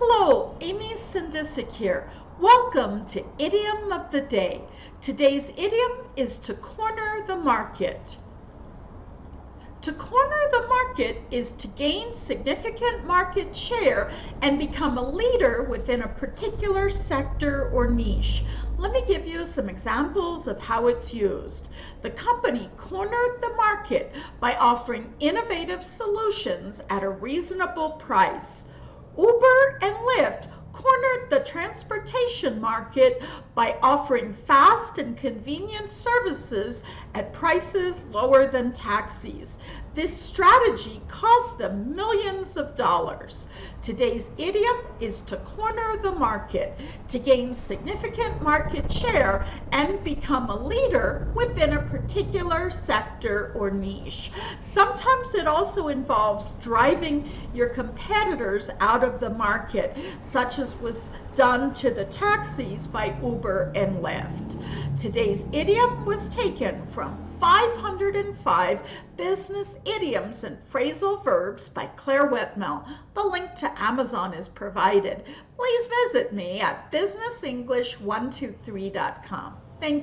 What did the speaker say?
Hello, Amy Sindicic here. Welcome to Idiom of the Day. Today's idiom is to corner the market. To corner the market is to gain significant market share and become a leader within a particular sector or niche. Let me give you some examples of how it's used. The company cornered the market by offering innovative solutions at a reasonable price. Uber and Lyft cornered the transportation market by offering fast and convenient services at prices lower than taxis. This strategy cost them millions of dollars. Today's idiom is to corner the market, to gain significant market share and become a leader within a particular sector or niche. Sometimes it also involves driving your competitors out of the market, such as was done to the taxis by Uber and Lyft. Today's idiom was taken from 505 Business Idioms and Phrasal Verbs by Clare Whitmell. The link to Amazon is provided. Please visit me at businessenglish123.com. Thank you.